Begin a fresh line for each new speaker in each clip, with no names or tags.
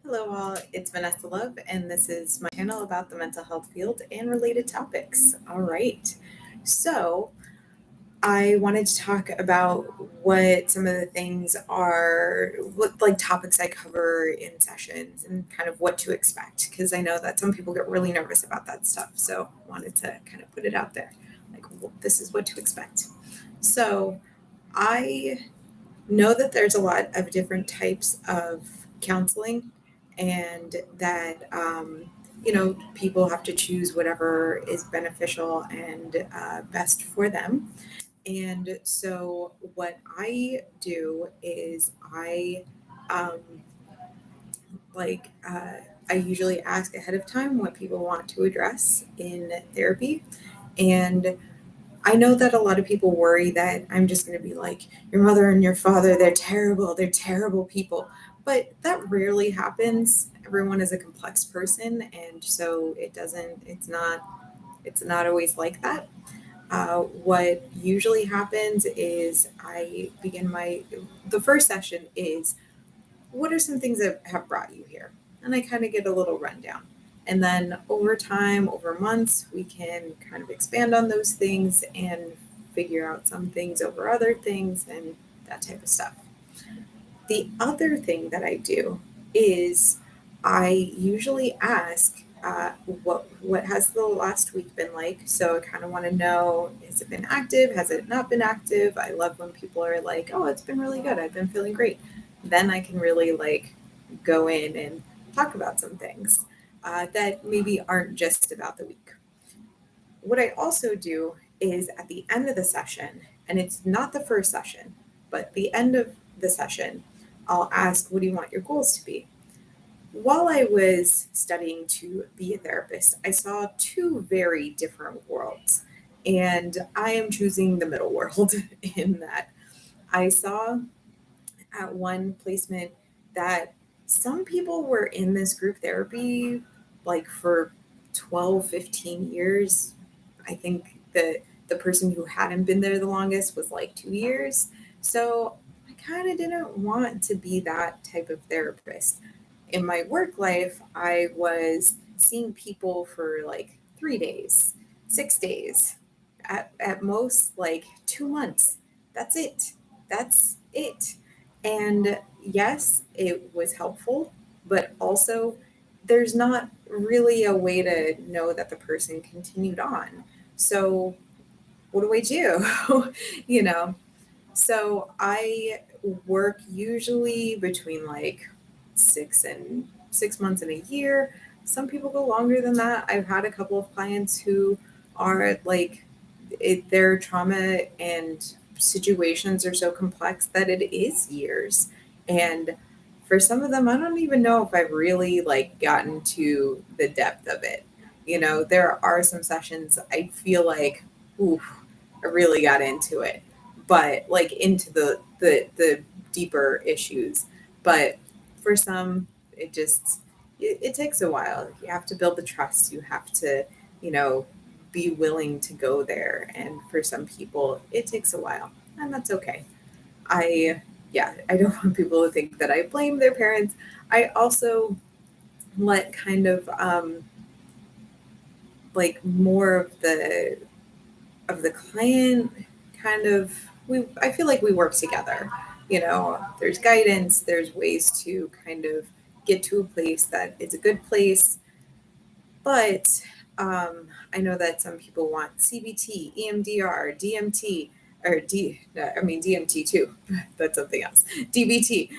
Hello, all. It's Vanessa Love, and this is my channel about the mental health field and related topics. All right. So, I wanted to talk about what some of the things are, what like topics I cover in sessions and kind of what to expect, because I know that some people get really nervous about that stuff. So, I wanted to kind of put it out there like, this is what to expect. So, I know that there's a lot of different types of counseling and that people have to choose whatever is beneficial and best for them. And so what I do is um, like I usually ask ahead of time what people want to address in therapy. And I know that a lot of people worry that I'm just going to be like, your mother and your father, they're terrible. They're terrible people. But that rarely happens. Everyone is a complex person. And so it's not always like that. What usually happens is the first session is, what are some things that have brought you here? And I kind of get a little rundown. And then over time, over months, we can kind of expand on those things and figure out some things over other things and that type of stuff. The other thing that I do is I usually ask, what has the last week been like? So I kind of want to know, has it been active? Has it not been active? I love when people are like, oh, it's been really good. I've been feeling great. Then I can really like go in and talk about some things that maybe aren't just about the week. What I also do is at the end of the session, and it's not the first session, but the end of the session, I'll ask, what do you want your goals to be? While I was studying to be a therapist, I saw two very different worlds. And I am choosing the middle world in that I saw at one placement that some people were in this group therapy like for 12, 15 years. I think the person who hadn't been there the longest was like 2 years. So I kind of didn't want to be that type of therapist. In my work life, I was seeing people for like 3 days, 6 days, at most like 2 months. That's it. That's it. And yes, it was helpful, but also there's not really a way to know that the person continued on. So what do I do? you know, so I work usually between like 6 months and a year. Some people go longer than that. I've had a couple of clients who are like, their trauma and situations are so complex that it is years. And for some of them, I don't even know if I've really like gotten to the depth of it. There are some sessions I feel like, ooh, I really got into it, but like into the deeper issues. But for some, it takes a while. You have to build the trust. You have to, you know, be willing to go there. And for some people, it takes a while, and that's okay. I, yeah, I don't want people to think that I blame their parents. I also let kind of like more of the client kind of, I feel like we work together. There's guidance, there's ways to kind of get to a place that is a good place. But I know that some people want CBT, EMDR, DMT, or I mean DMT too. That's something else. DBT,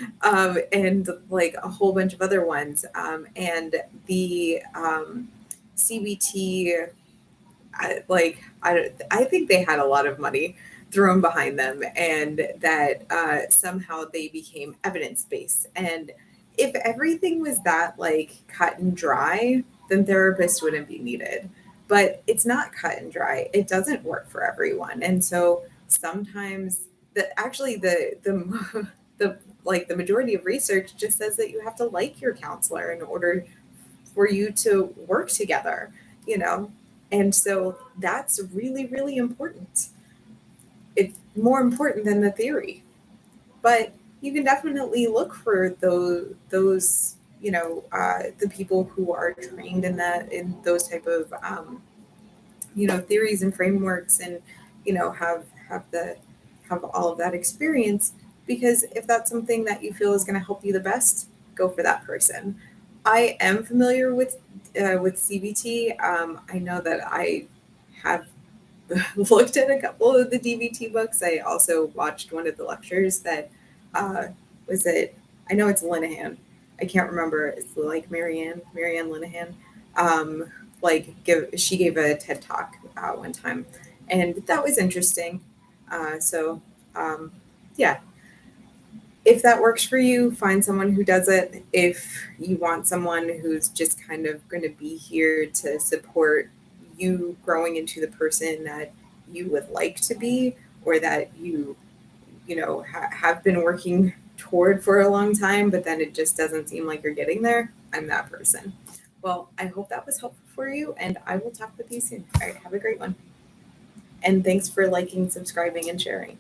and like a whole bunch of other ones. And the CBT, I think they had a lot of money thrown behind them, and that somehow they became evidence based. And if everything was that like cut and dry, then therapists wouldn't be needed. But it's not cut and dry. It doesn't work for everyone, and so sometimes the the like the majority of research just says that you have to like your counselor in order for you to work together. You know, and so that's really, really important. It's more important than the theory. But you can definitely look for those the people who are trained in those type of theories and frameworks, and have all of that experience, because if that's something that you feel is going to help you the best, go for that person. I am familiar with CBT. I know that I have looked at a couple of the DBT books. I also watched one of the lectures that uh, was it. I know it's Linehan. I can't remember. It's like Marianne Linehan. She gave a TED talk one time, and that was interesting. So yeah, if that works for you, find someone who does it. If you want someone who's just kind of going to be here to support you growing into the person that you would like to be, or that have been working toward for a long time, but then it just doesn't seem like you're getting there, I'm that person. Well, I hope that was helpful for you, and I will talk with you soon. All right, have a great one. And thanks for liking, subscribing, and sharing.